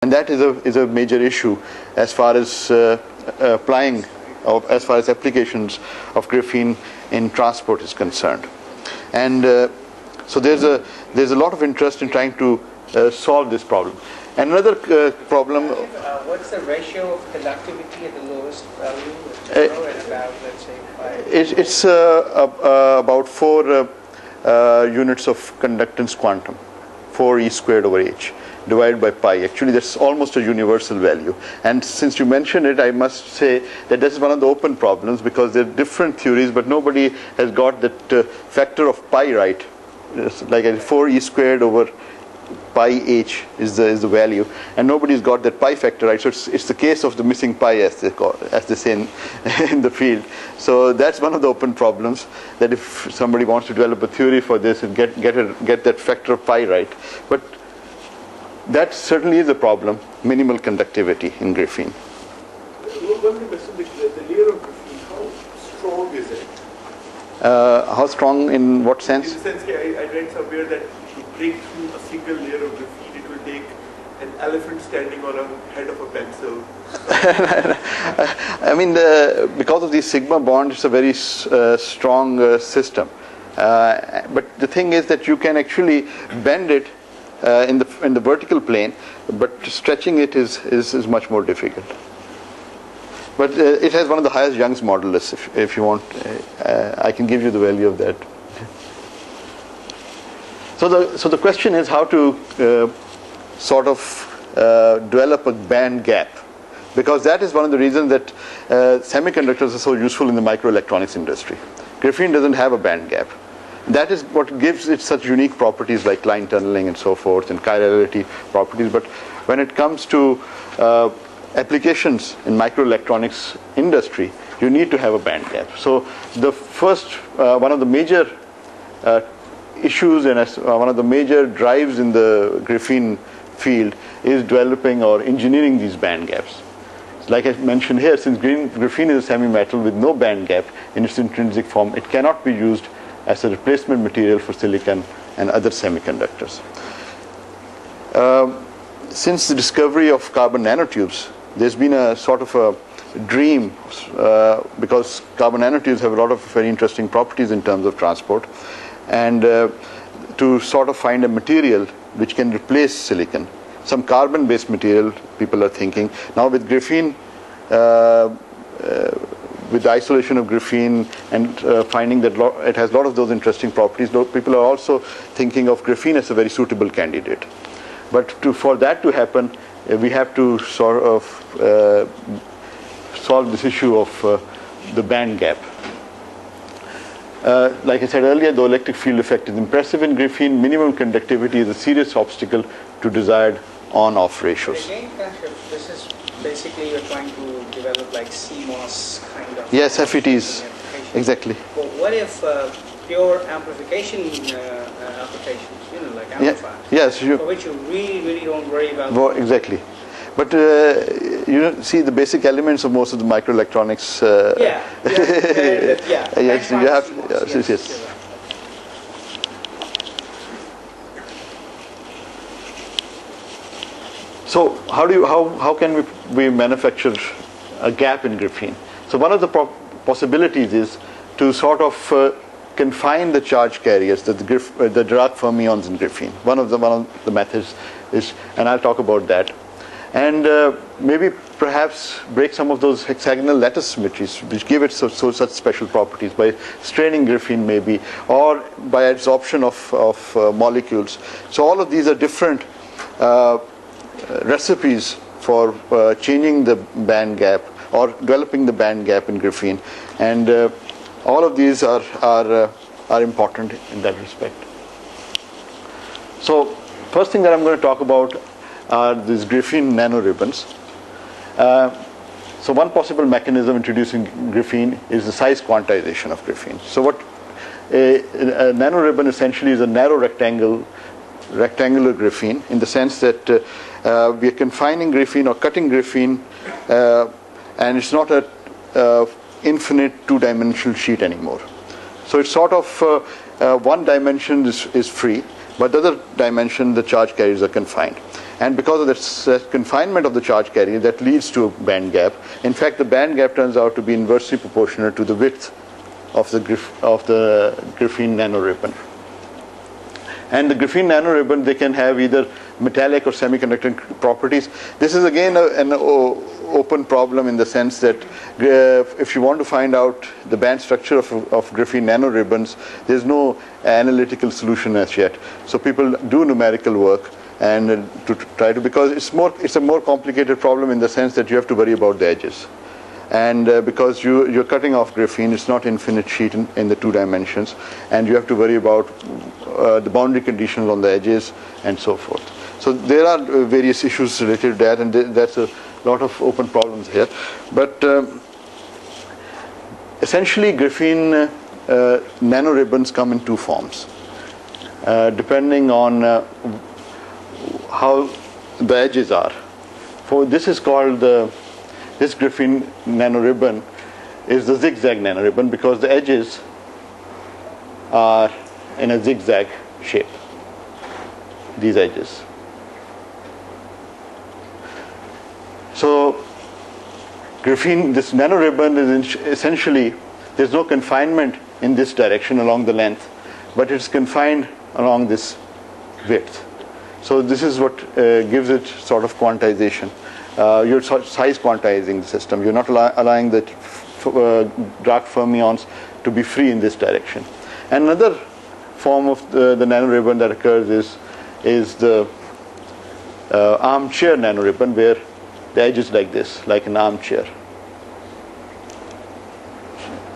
And that is a major issue as far as applying, as far as applications of graphene in transport is concerned. And so there's a lot of interest in trying to solve this problem. And another problem. What's the ratio of conductivity at the lowest value? At about, let's say, 5. It's about 4 units of conductance quantum, 4 e²/h. Divided by pi. Actually, that's almost a universal value. And since you mentioned it, I must say that this is one of the open problems, because there are different theories, but nobody has got that factor of pi right. It's like 4e²/pi(h) is the value, and nobody's got that pi factor right. So it's the case of the missing pi, as they say in the field. So that's one of the open problems, that if somebody wants to develop a theory for this and get that factor of pi right, but that certainly is a problem, minimal conductivity in graphene. One question, the layer of graphene, how strong is it? How strong in what sense? In the sense, I read somewhere that to break through a single layer of graphene, it will take an elephant standing on a head of a pencil. I mean, because of these sigma bonds, it's a very strong system. But the thing is that you can actually bend it in the vertical plane, but stretching it is much more difficult. But it has one of the highest Young's modulus. If you want, I can give you the value of that. So the question is how to sort of develop a band gap, because that is one of the reasons that semiconductors are so useful in the microelectronics industry. Graphene doesn't have a band gap. That is what gives it such unique properties like line tunneling and so forth, and chirality properties. But when it comes to applications in microelectronics industry, you need to have a band gap. So the first, one of the major issues and one of the major drives in the graphene field is developing or engineering these band gaps. Like I mentioned here, since graphene is a semi-metal with no band gap in its intrinsic form, it cannot be used as a replacement material for silicon and other semiconductors. Since the discovery of carbon nanotubes, there's been a sort of a dream, because carbon nanotubes have a lot of very interesting properties in terms of transport, and to sort of find a material which can replace silicon, some carbon-based material people are thinking. Now with graphene, with the isolation of graphene and finding that it has a lot of those interesting properties, people are also thinking of graphene as a very suitable candidate. But for that to happen, we have to sort of solve this issue of the band gap. Like I said earlier, the electric field effect is impressive in graphene. Minimum conductivity is a serious obstacle to desired on-off ratios. Again, this is basically you're trying to develop like CMOS kind of. Yes, FETs, exactly. But what if pure amplification applications, like amplifiers, yes, for which you really don't worry about? Well, exactly. But see the basic elements of most of the microelectronics. Yes, you have. Yes. So how can we manufacture a gap in graphene? So one of the possibilities is to sort of confine the charge carriers, the Dirac fermions in graphene. One of the methods is, and I'll talk about that, and maybe perhaps break some of those hexagonal lattice symmetries which give it such special properties by straining graphene maybe, or by adsorption of molecules. So all of these are different recipes for changing the band gap or developing the band gap in graphene, and all of these are important in that respect. So first thing that I'm going to talk about are these graphene nanoribbons. So one possible mechanism introducing graphene is the size quantization of graphene. So what a nanoribbon essentially is a narrow rectangular graphene, in the sense that we are confining graphene or cutting graphene, and it's not a infinite two-dimensional sheet anymore. So it's sort of one dimension is free, but the other dimension, the charge carriers are confined. And because of this confinement of the charge carrier, that leads to a band gap. In fact, the band gap turns out to be inversely proportional to the width of the graphene nanoribbon. And the graphene nanoribbon, they can have either metallic or semiconducting properties. This is again an open problem in the sense that if you want to find out the band structure of graphene nanoribbons, there's no analytical solution as yet. So people do numerical work and to try to, because it's a more complicated problem in the sense that you have to worry about the edges. And because you're cutting off graphene, it's not infinite sheet in the 2 dimensions, and you have to worry about the boundary conditions on the edges and so forth. So there are various issues related to that, and that's a lot of open problems here. But essentially, graphene nanoribbons come in 2 forms, depending on how the edges are. For this is called this graphene nanoribbon is the zigzag nanoribbon because the edges are in a zigzag shape. These edges. So graphene, this nanoribbon is essentially, there's no confinement in this direction along the length, but it's confined along this width. So this is what gives it sort of quantization. You're size quantizing the system. You're not allowing the dark fermions to be free in this direction. And another form of the nanoribbon that occurs is the armchair nanoribbon, where the edge is like this, like an armchair,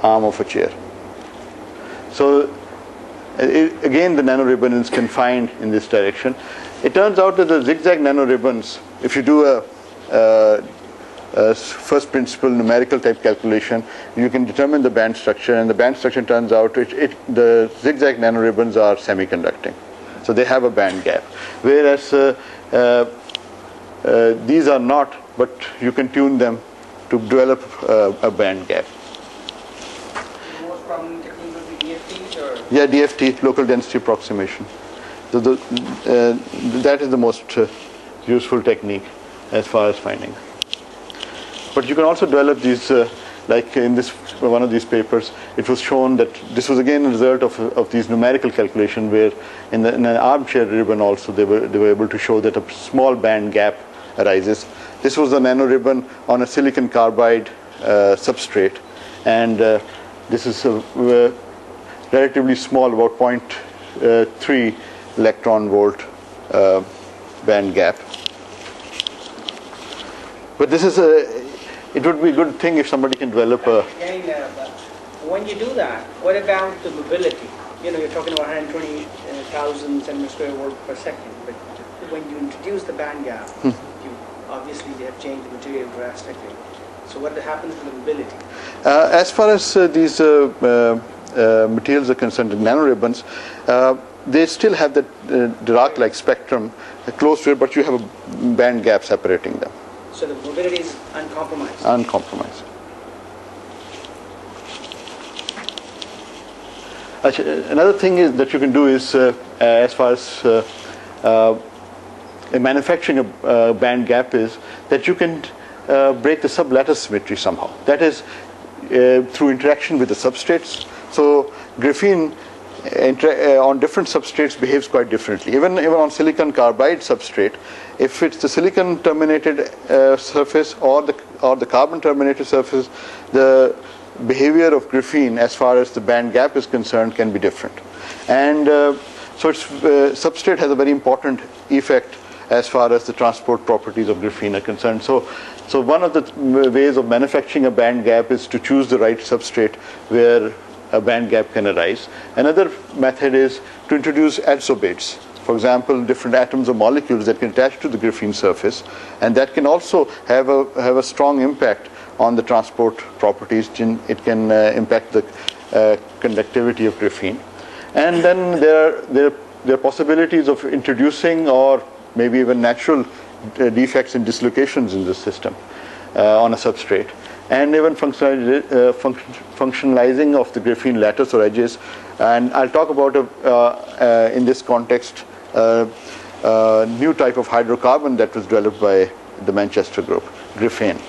arm of a chair. So again, the nanoribbon is confined in this direction. It turns out that the zigzag nanoribbons, if you do a first principle numerical type calculation, you can determine the band structure, and the band structure turns out the zigzag nanoribbons are semiconducting, so they have a band gap, whereas these are not, but you can tune them to develop a band gap. The most prominent technique would be DFTs, or? Yeah, DFT, local density approximation. So that is the most useful technique as far as finding. But you can also develop these, like in this one of these papers, it was shown that this was again a result of these numerical calculations, where in an armchair ribbon also they were able to show that a small band gap arises. This was a nanoribbon on a silicon carbide substrate, and this is a relatively small, about 0.3 electron volt band gap. But this is it would be a good thing if somebody can develop a... Again, when you do that, what about the mobility? You know, you're talking about 120,000 centimeters square volt per second, but when you introduce the band gap, obviously they have changed the material drastically. So what happens to the mobility? As far as these materials are concerned, the nanoribbons, they still have the Dirac-like spectrum close to it, but you have a band gap separating them. So the mobility is uncompromised? Uncompromised. Another thing is that you can do is, as far as manufacturing a band gap, is that you can break the sublattice symmetry somehow. That is through interaction with the substrates. So graphene on different substrates behaves quite differently. Even on silicon carbide substrate, if it's the silicon terminated surface or the carbon terminated surface, the behavior of graphene as far as the band gap is concerned can be different. And so its substrate has a very important effect as far as the transport properties of graphene are concerned. So one of the ways of manufacturing a band gap is to choose the right substrate where a band gap can arise. Another method is to introduce adsorbates. For example, different atoms or molecules that can attach to the graphene surface, and that can also have a strong impact on the transport properties. It can impact the conductivity of graphene. And then there are possibilities of introducing, or maybe even natural defects and dislocations in the system on a substrate, and even functionalizing of the graphene lattice or edges. And I'll talk about in this context new type of hydrocarbon that was developed by the Manchester group, graphene.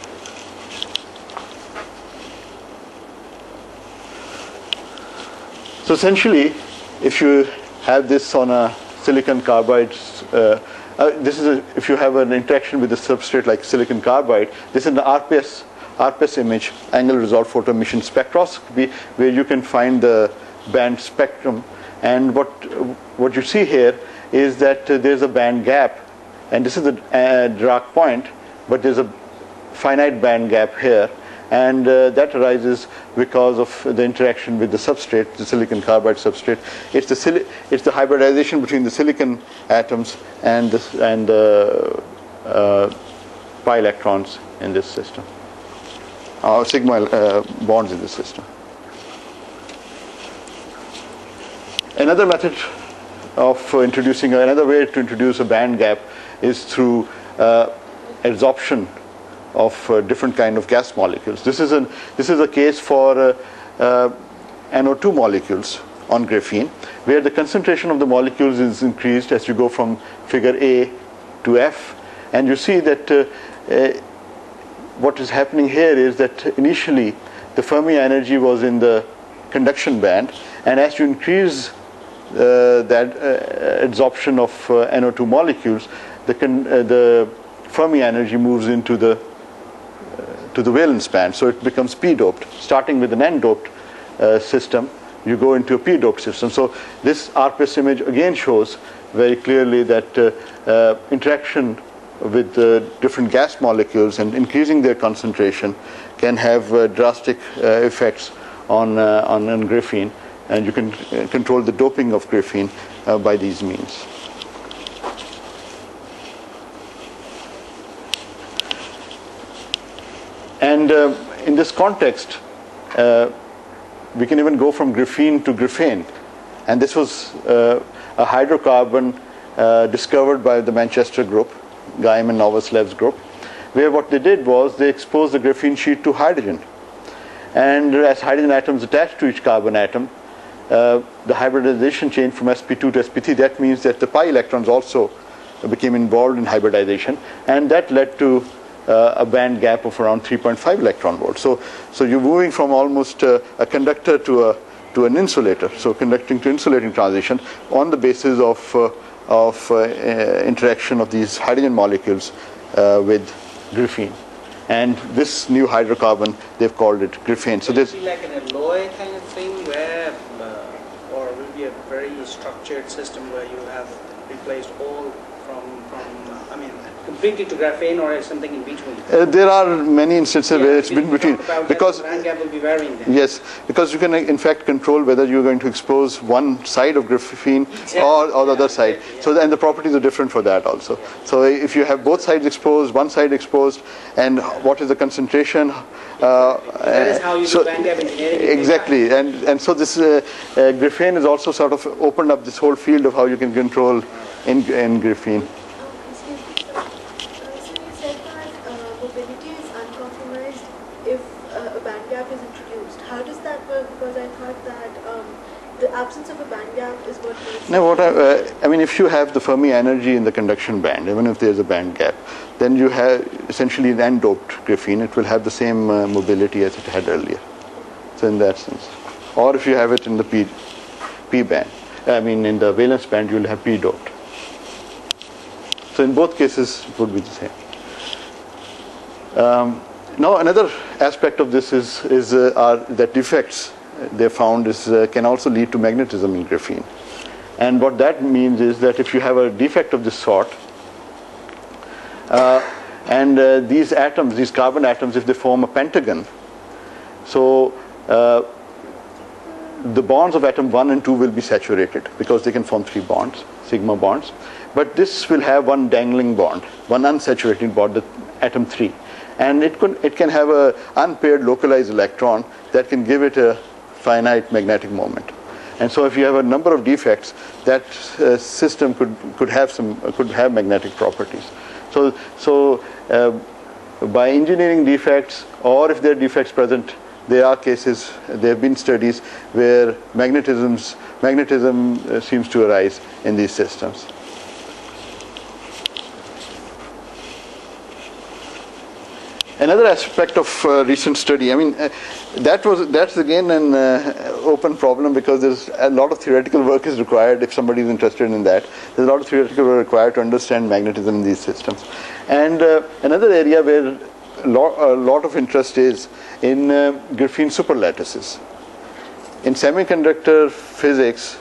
So essentially, if you have this on a silicon carbide, if you have an interaction with a substrate like silicon carbide, this is an RPS image, angle resolved photo emission spectroscopy, where you can find the band spectrum. And what you see here is that there's a band gap, and this is the Dirac point, but there's a finite band gap here, and that arises because of the interaction with the substrate, the silicon carbide substrate. It's the hybridization between the silicon atoms and the pi electrons in this system, or sigma bonds in this system. Another method of another way to introduce a band gap is through adsorption of different kind of gas molecules. This is a case for NO2 molecules on graphene, where the concentration of the molecules is increased as you go from figure A to F, and you see that what is happening here is that initially the Fermi energy was in the conduction band, and as you increase that adsorption of NO2 molecules, the Fermi energy moves into the valence band, so it becomes p-doped. Starting with an n-doped system, you go into a p-doped system. So this RPS image again shows very clearly that interaction with different gas molecules and increasing their concentration can have drastic effects on graphene, and you can control the doping of graphene by these means. And in this context, we can even go from graphene to graphane. And this was a hydrocarbon discovered by the Manchester group, Gaim and Novoslev's group, where what they did was they exposed the graphene sheet to hydrogen. And as hydrogen atoms attach to each carbon atom, the hybridization changed from sp2 to sp3. That means that the pi electrons also became involved in hybridization, and that led to a band gap of around 3.5 electron volts. So you're moving from almost a conductor to an insulator. So conducting to insulating transition on the basis of interaction of these hydrogen molecules with graphene. And this new hydrocarbon, they've called it graphane. So this will be like an alloy kind of thing, where, or will be a very structured system where you have replaced all from completely to graphane, or something in between? There are many instances where it's been between, because the band gap will be varying then. Yes, because you can in fact control whether you're going to expose one side of graphene or the other side. So and the properties are different for that also. So if you have both sides exposed, one side exposed, and what is the concentration? That is how you do band gap engineering. Exactly, and so this graphane has also sort of opened up this whole field of how you can control in graphene. The absence of a band gap is what makes... Now, if you have the Fermi energy in the conduction band, even if there's a band gap, then you have essentially an n-doped graphene. It will have the same mobility as it had earlier. So in that sense. Or if you have it in the P band, in the valence band, you'll have p-doped. So in both cases, it would be the same. Now, another aspect of this is that defects they found can also lead to magnetism in graphene. And what that means is that if you have a defect of this sort, and these atoms, these carbon atoms, if they form a pentagon, so the bonds of atom 1 and 2 will be saturated because they can form 3 bonds, sigma bonds. But this will have one dangling bond, one unsaturated bond, the atom 3. And it can have a unpaired localized electron that can give it a finite magnetic moment. And so if you have a number of defects, that system could have magnetic properties. So by engineering defects, or if there are defects present, there are cases, there have been studies where magnetism seems to arise in these systems. Another aspect of recent study, I mean, that's again an open problem, because there's a lot of theoretical work is required if somebody is interested in that. There's a lot of theoretical work required to understand magnetism in these systems. And another area where a lot of interest is in graphene superlattices. In semiconductor physics,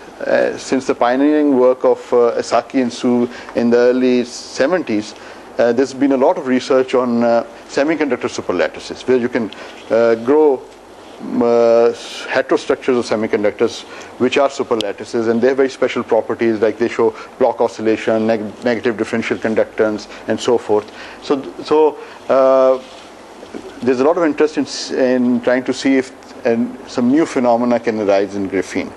since the pioneering work of Esaki and Su in the early 70s, there's been a lot of research on semiconductor superlattices, where you can grow heterostructures of semiconductors which are superlattices, and they have very special properties, like they show Bloch oscillation, negative differential conductance, and so forth. So there's a lot of interest in trying to see if some new phenomena can arise in graphene.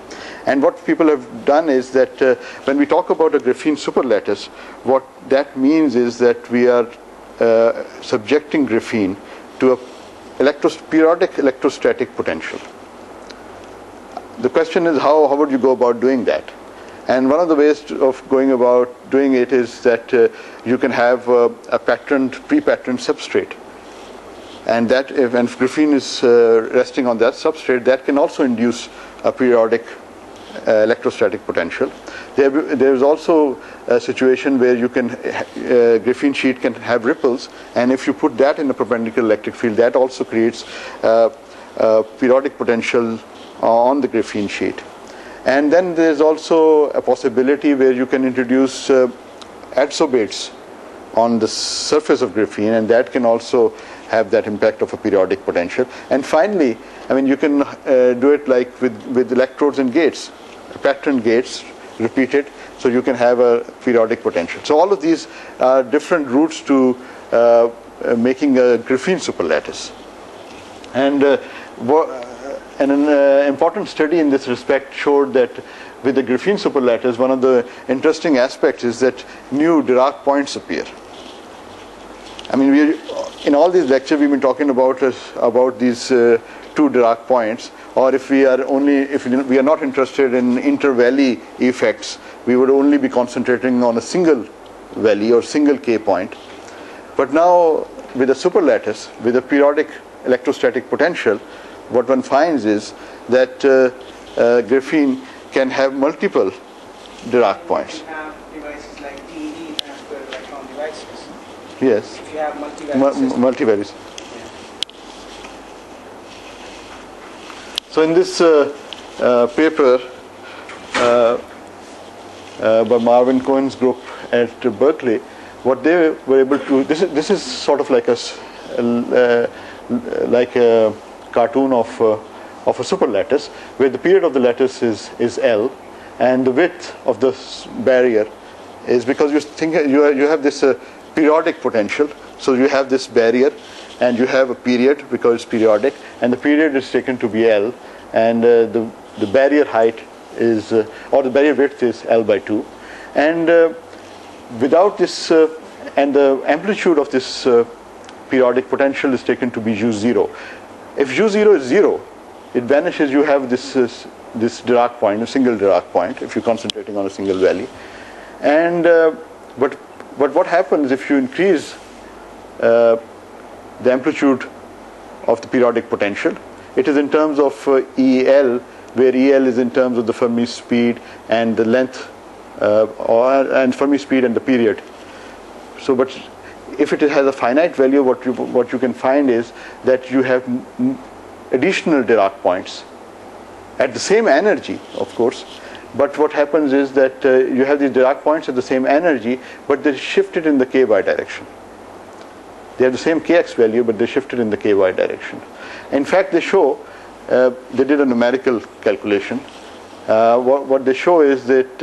And what people have done is that when we talk about a graphene superlattice, what that means is that we are subjecting graphene to a periodic electrostatic potential. The question is, how would you go about doing that? And one of the ways of going about doing it is that you can have a pre-patterned substrate. And that, if graphene is resting on that substrate, that can also induce a periodic electrostatic potential. There is also a situation where you can graphene sheet can have ripples, and if you put that in a perpendicular electric field, that also creates periodic potential on the graphene sheet. And then there's also a possibility where you can introduce adsorbates on the surface of graphene, and that can also have that impact of a periodic potential. And finally, I mean, you can do it like with electrodes and gates, patterned gates, repeated, so you can have a periodic potential. So all of these are different routes to making a graphene superlattice. And an important study in this respect showed that with the graphene superlattice, one of the interesting aspects is that new Dirac points appear. I mean, in all these lectures we've been talking about these two Dirac points, or if we are not interested in inter-valley effects, we would only be concentrating on a single valley or single K point. But now with a superlattice, with a periodic electrostatic potential, what one finds is that graphene can have multiple Dirac points. You can have devices like DED, transfer electron devices. Yes. If you have multi-valley Multi-values. So in this paper by Marvin Cohen's group at Berkeley, what they were able to, this is sort of like a cartoon of a superlattice, where the period of the lattice is L, and the width of the barrier is, because you have this periodic potential, so you have this barrier, and you have a period because it's periodic, and the period is taken to be L, and the barrier height is, or the barrier width is L by 2, and without this, and the amplitude of this periodic potential is taken to be U0. If U0 is 0, it vanishes. You have this Dirac point, a single Dirac point, if you're concentrating on a single valley, and but what happens if you increase the amplitude of the periodic potential? It is in terms of EL, where EL is in terms of the Fermi speed and the length, and Fermi speed and the period. So, but if it has a finite value, what you can find is that you have additional Dirac points at the same energy, of course. But what happens is that you have these Dirac points at the same energy, but they're shifted in the ky direction. They have the same kx value, but they're shifted in the ky direction. In fact, they show, they did a numerical calculation. What they show is that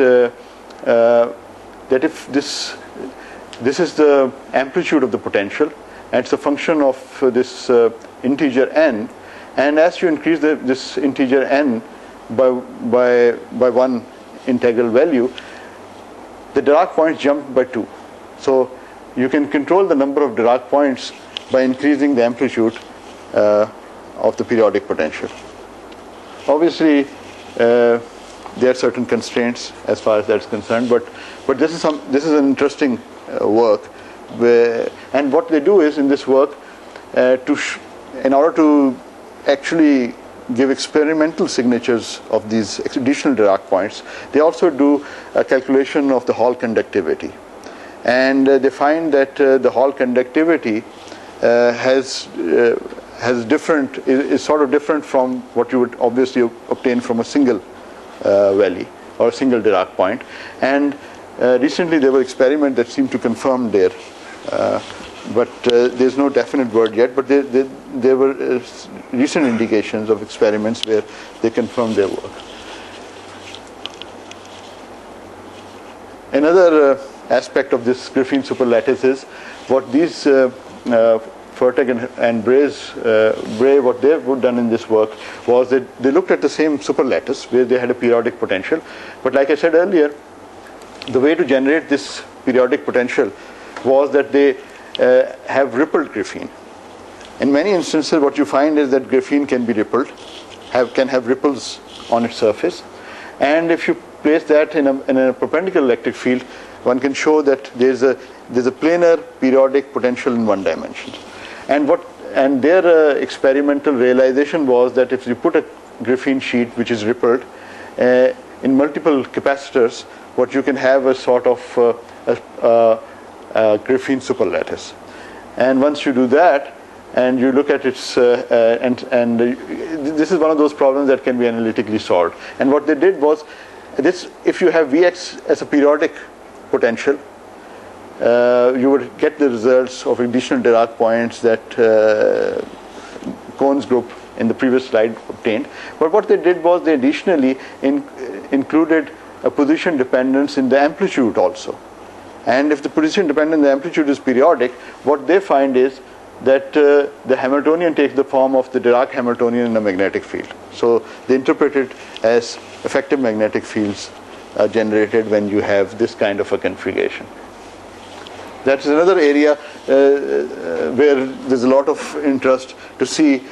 that if this is the amplitude of the potential, and it's a function of this integer n, and as you increase this integer n by one integral value, the Dirac points jump by 2. So you can control the number of Dirac points by increasing the amplitude of the periodic potential. Obviously, there are certain constraints as far as that's concerned, but this is an interesting work, and what they do is, in this work, in order to actually give experimental signatures of these additional Dirac points, they also do a calculation of the Hall conductivity. And they find that the Hall conductivity is sort of different from what you would obviously obtain from a single valley or a single Dirac point. And recently there were experiments that seemed to confirm there, but there's no definite word yet, but there were recent indications of experiments where they confirmed their work. Another aspect of this graphene superlattice is what these Fertig and Bray, what they've done in this work was that they looked at the same superlattice where they had a periodic potential, but like I said earlier, the way to generate this periodic potential was that they have rippled graphene. In many instances, what you find is that graphene can be rippled, can have ripples on its surface, and if you place that in a perpendicular electric field, one can show that there's a planar periodic potential in one dimension. And their experimental realization was that if you put a graphene sheet which is rippled in multiple capacitors, what you can have is sort of a graphene superlattice. And once you do that, and you look at its this is one of those problems that can be analytically solved. And what they did was this: if you have Vx as a periodic potential, you would get the results of additional Dirac points that Cohn's group in the previous slide obtained. But what they did was they additionally included a position dependence in the amplitude also. And if the position dependence in the amplitude is periodic, what they find is that the Hamiltonian takes the form of the Dirac Hamiltonian in a magnetic field. So they interpret it as effective magnetic fields generated when you have this kind of a configuration. That's another area where there's a lot of interest to see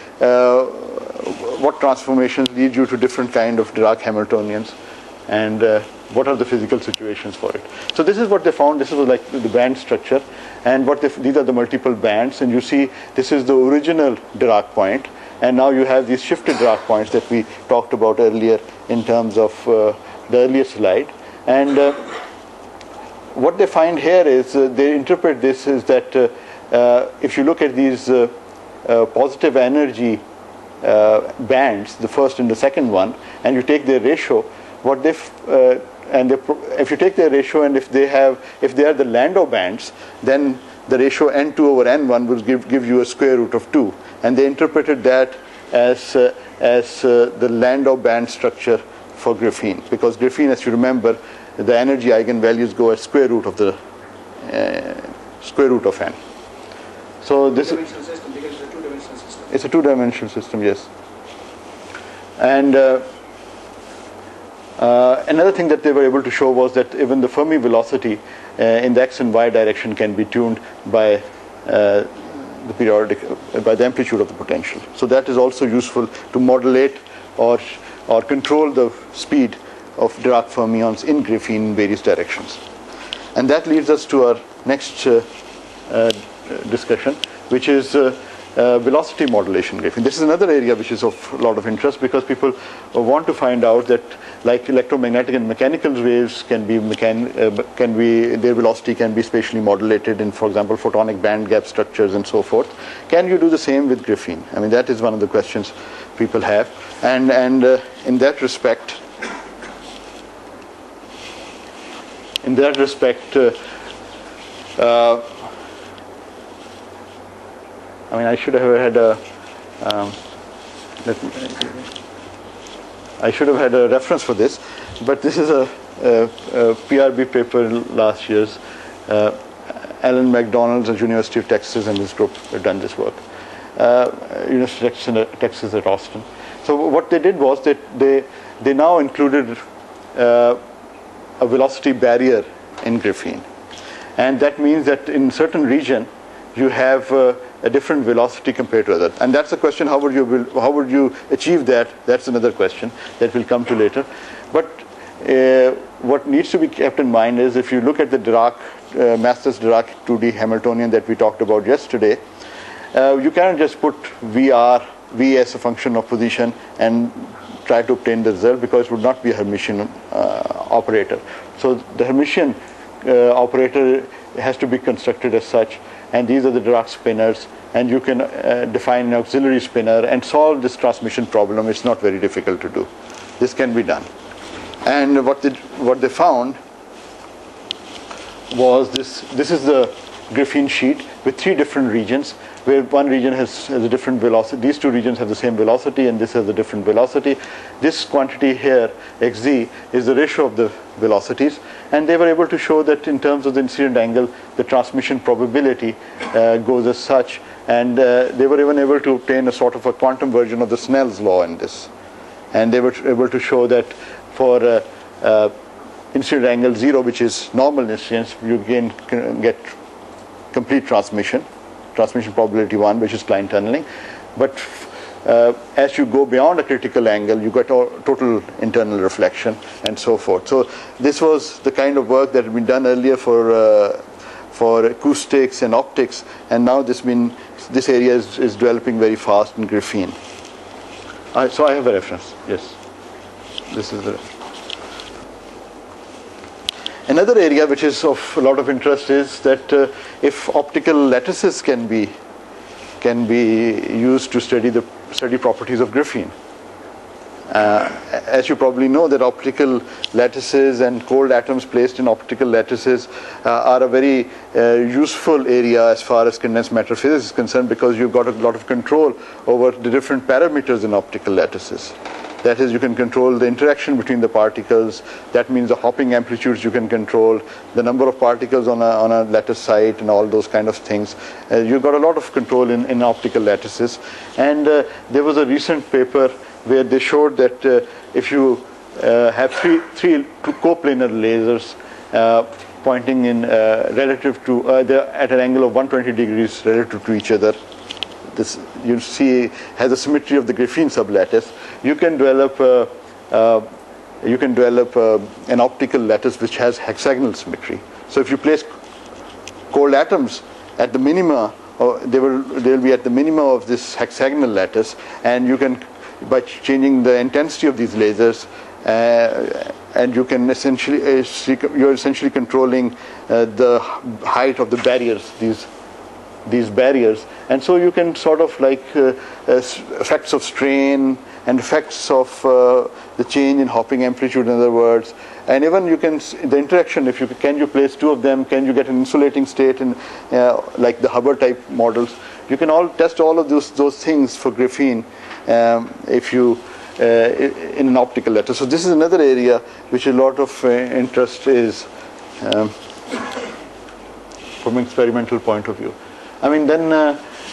what transformations lead you to different kind of Dirac Hamiltonians, and what are the physical situations for it. So this is what they found. This was like the band structure, and these are the multiple bands, and you see this is the original Dirac point, and now you have these shifted Dirac points that we talked about earlier in terms of the earlier slide. And what they find here is they interpret this is that if you look at these positive energy bands, the first and the second one, and you take their ratio, if you take their ratio and if they are the Landau bands, then the ratio n2 over n1 will give you a square root of 2, and they interpreted that as the Landau band structure for graphene, because graphene, as you remember, the energy eigenvalues go as square root of n. So this is system, because it's a two-dimensional system. It's a two-dimensional system, yes. And another thing that they were able to show was that even the Fermi velocity in the x and y direction can be tuned by the amplitude of the potential. So that is also useful to modulate or control the speed of Dirac fermions in graphene in various directions. And that leads us to our next discussion, which is velocity modulation graphene. This is another area which is of a lot of interest, because people want to find out that, like electromagnetic and mechanical waves their velocity can be spatially modulated in, for example, photonic band gap structures and so forth. Can you do the same with graphene? I mean, that is one of the questions people have. And in that respect, I mean, I should have had a reference for this, but this is a PRB paper last year's. Alan McDonald's at University of Texas and his group have done this work. University of Texas at Austin. So what they did was that they now included a velocity barrier in graphene, and that means that in certain region you have a different velocity compared to other. And that's the question: how would you achieve that? That's another question that we'll come to later. But what needs to be kept in mind is, if you look at the Dirac massless Dirac 2D Hamiltonian that we talked about yesterday, you cannot just put VR, V as a function of position and try to obtain the result, because it would not be a Hermitian operator. So the Hermitian operator has to be constructed as such, and these are the Dirac spinners, and you can define an auxiliary spinner and solve this transmission problem. It's not very difficult to do. This can be done. And what they found was this. This is the graphene sheet with 3 different regions, where one region has a different velocity. These 2 regions have the same velocity, and this has a different velocity. This quantity here, xz, is the ratio of the velocities, and they were able to show that in terms of the incident angle, the transmission probability goes as such, and they were even able to obtain a sort of a quantum version of the Snell's law in this. And they were able to show that for incident angle 0, which is normal incidence, you can get complete transmission probability 1, which is Klein tunneling. But as you go beyond a critical angle, you get total internal reflection and so forth. So this was the kind of work that had been done earlier for acoustics and optics, and now this area is developing very fast in graphene. So I have a reference. Yes, this is the reference. Another area which is of a lot of interest is that if optical lattices can be used to study properties of graphene. As you probably know, that optical lattices and cold atoms placed in optical lattices are a very useful area as far as condensed matter physics is concerned, because you've got a lot of control over the different parameters in optical lattices. That is, you can control the interaction between the particles. That means the hopping amplitudes you can control, the number of particles on a lattice site, and all those kind of things. You've got a lot of control in optical lattices. And there was a recent paper where they showed that if you have three coplanar lasers pointing in relative to they're at an angle of 120 degrees relative to each other, this you see has a symmetry of the graphene sublattice. You can develop an optical lattice which has hexagonal symmetry. So if you place cold atoms at the minima, they will be at the minima of this hexagonal lattice, and you can, by changing the intensity of these lasers, and you can you're essentially controlling the height of the barriers, these barriers, and so you can sort of like effects of strain and effects of the change in hopping amplitude, in other words, and even you can the interaction. If you place 2 of them, can you get an insulating state in like the Hubbard type models? You can test all of those things for graphene if you in an optical lattice. So this is another area which a lot of interest is from an experimental point of view. I mean, then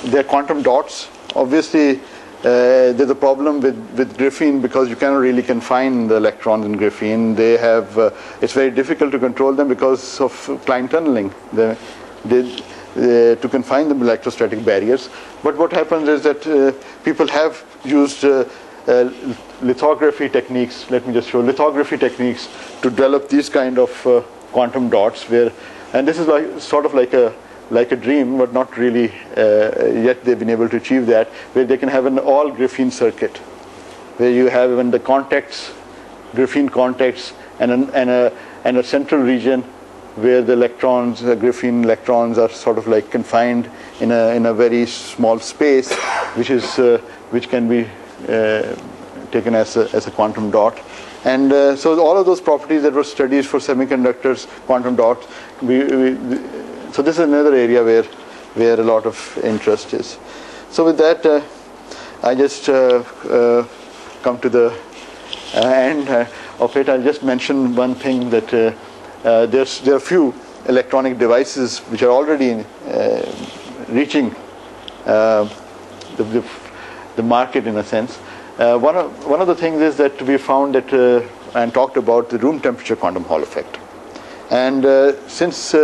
there are quantum dots. Obviously, there's a problem with graphene because you cannot really confine the electrons in graphene. They have it's very difficult to control them because of Klein tunneling. To confine them electrostatic barriers. But what happens is that people have used lithography techniques. Let me just show lithography techniques to develop these kind of quantum dots. And this is sort of like a dream, but not really yet they've been able to achieve that, where they can have an all graphene circuit, where you have even the contacts, graphene contacts, and a central region where the electrons, the graphene electrons, are sort of like confined in a very small space, which can be taken as a quantum dot. And so all of those properties that were studied for semiconductors, quantum dots, so this is another area where a lot of interest is. So with that, I just come to the end of it. I'll just mention one thing, that there are a few electronic devices which are already reaching the market, in a sense. One of the things is that we found that and talked about the room temperature quantum Hall effect. And since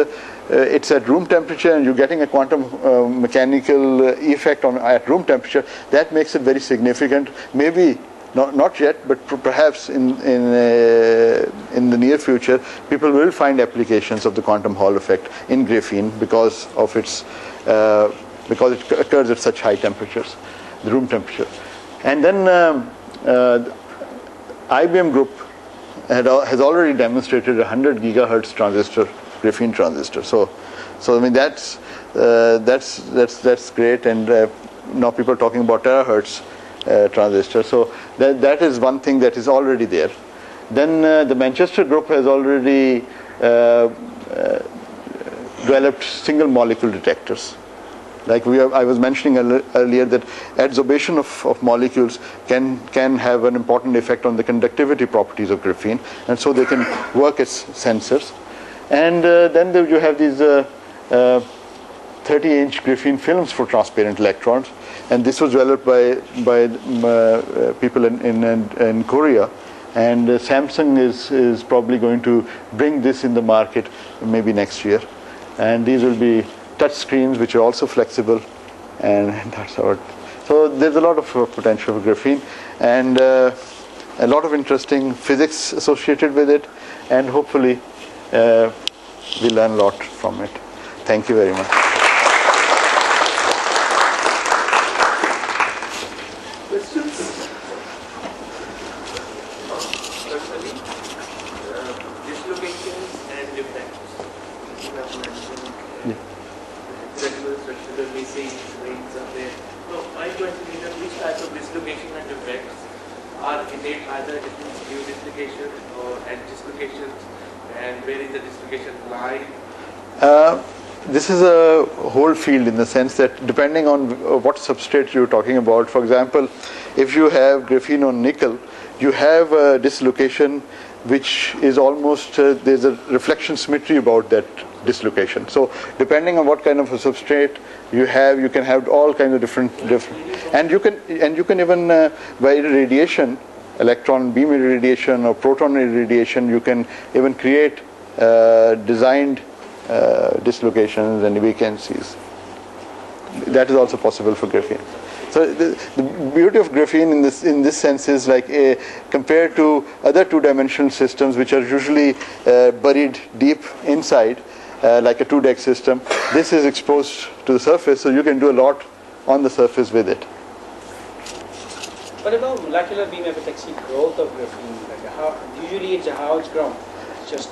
it's at room temperature and you're getting a quantum mechanical effect at room temperature, that makes it very significant. Maybe not yet, but perhaps in the near future, people will find applications of the quantum Hall effect in graphene because of its because it occurs at such high temperatures, the room temperature. And then IBM group has already demonstrated a 100 gigahertz transistor, graphene transistor. So I mean that's great, and now people are talking about terahertz transistor. So that is one thing that is already there. Then the Manchester group has already developed single molecule detectors. Like I was mentioning earlier, that adsorption of molecules can have an important effect on the conductivity properties of graphene, and so they can work as sensors. And then you have these 30-inch graphene films for transparent electrons, and this was developed by people in Korea. And Samsung is probably going to bring this in the market maybe next year. And these will be touch screens which are also flexible, and that's how it. So there's a lot of potential for graphene, and a lot of interesting physics associated with it, and hopefully we learn a lot from it. Thank you very much. Questions? Personally, dislocations and defects. You have mentioned regular structural missing rings are there. So my question is that which type of dislocation and defects are innate, either new dislocation and dislocations, and where is the dislocation lie? This is a whole field in the sense that depending on what substrate you're talking about. For example, if you have graphene on nickel, you have a dislocation which is almost, there's a reflection symmetry about that dislocation. So depending on what kind of a substrate you have, you can have all kinds of different and you can even by radiation, electron beam irradiation or proton irradiation, you can even create designed dislocations and vacancies. That is also possible for graphene. So the beauty of graphene in this sense is like compared to other two-dimensional systems which are usually buried deep inside, like a 2-deck system. This is exposed to the surface, so you can do a lot on the surface with it. What about molecular beam epitaxy growth of graphene? Like usually it's how it's grown. It's just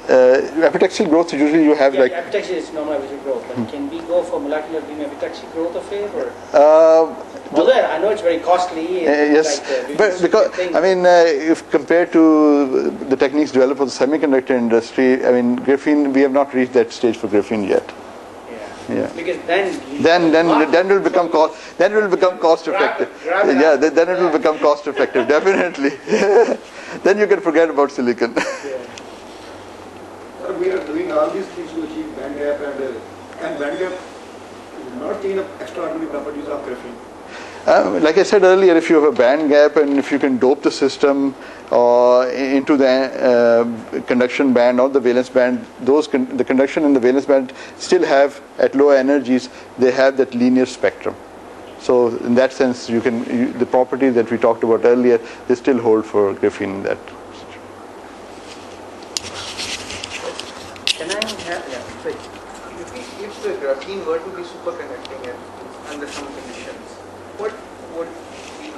epitaxial growth, usually you have like epitaxy is normal epitaxial growth, but can we go for molecular beam epitaxy growth of it, or? Although I know it's very costly. Yes, but because I mean, if compared to the techniques developed for the semiconductor industry, I mean, graphene, we have not reached that stage for graphene yet. Yeah. Because then it will become cost effective. Yeah, then it will become cost effective, definitely. Then you can forget about silicon. We are doing all these things to achieve band gap, and band gap is not change the extraordinary properties of graphene. Like I said earlier, if you have a band gap and if you can dope the system into the conduction band or the valence band, the conduction and the valence band still have, at low energies, they have that linear spectrum. So in that sense, the properties that we talked about earlier, they still hold for graphene in that. Can I have, If the graphene were to be superconducting under some conditions, what would be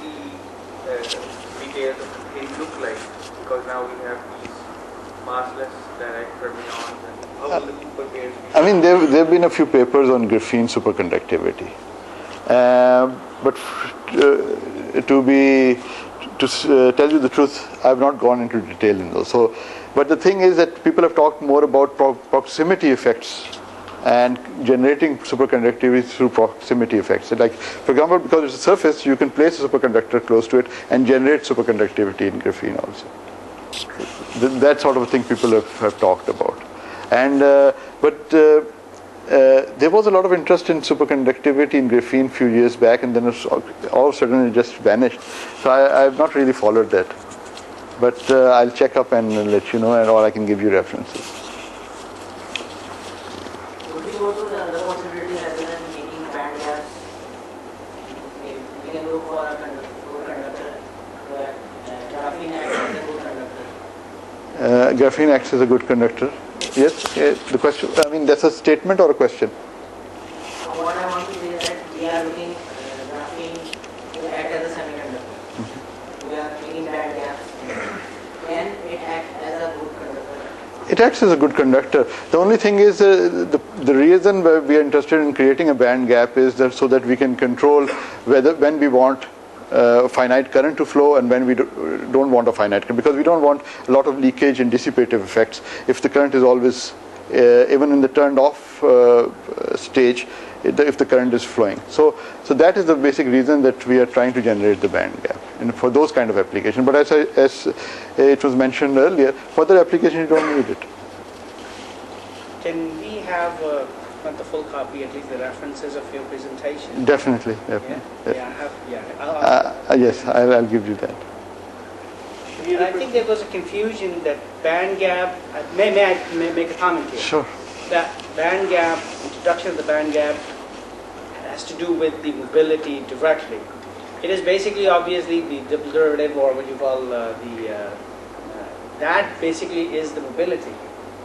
the details of it look like? Because now we have these massless direct fermions, and how will the super pairs be? I mean, there have been a few papers on graphene superconductivity, but to tell you the truth, I have not gone into detail in those. So, but the thing is that people have talked more about proximity effects and generating superconductivity through proximity effects. So like, for example, because it's a surface, you can place a superconductor close to it and generate superconductivity in graphene also. That sort of a thing people have talked about. And there was a lot of interest in superconductivity in graphene a few years back, and then all of a sudden it just vanished. So I have not really followed that. But I'll check up and let you know, or I can give you references. Would you go to the other possibility rather than making band gaps? We can go for a good conductor. Graphene acts as a good conductor. Graphene acts as a good conductor. Yes, the question, I mean, that's a statement or a question? What I want to say is are looking graphene to act as a semiconductor. We are making band gaps. Can it act as a good conductor? It acts as a good conductor. The only thing is the reason why we are interested in creating a band gap is that so that we can control when we want finite current to flow and when we don't want a finite current, because we don't want a lot of leakage and dissipative effects if the current is always even in the turned off stage, if the current is flowing. So that is the basic reason that we are trying to generate the band gap, and for those kind of applications. But as it was mentioned earlier, for other applications you don't need it. Can we have not the full copy, at least the references of your presentation? Definitely. Yeah, Yes. yeah, I have, Yes, I'll give you that. And I think there was a confusion that band gap, may I make a comment here? Sure. That band gap, introduction of the band gap has to do with the mobility directly. It is basically obviously the derivative, or what you call that basically is the mobility.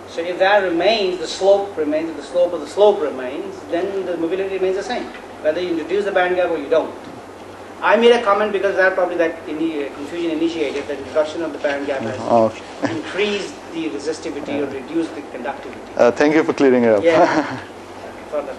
So if that remains, the slope remains, if the slope of the slope remains, then the mobility remains the same, whether you introduce the band gap or you don't. I made a comment because that confusion initiated, the introduction of the band gap has increased the resistivity or reduced the conductivity. Thank you for clearing it up. Yeah. For the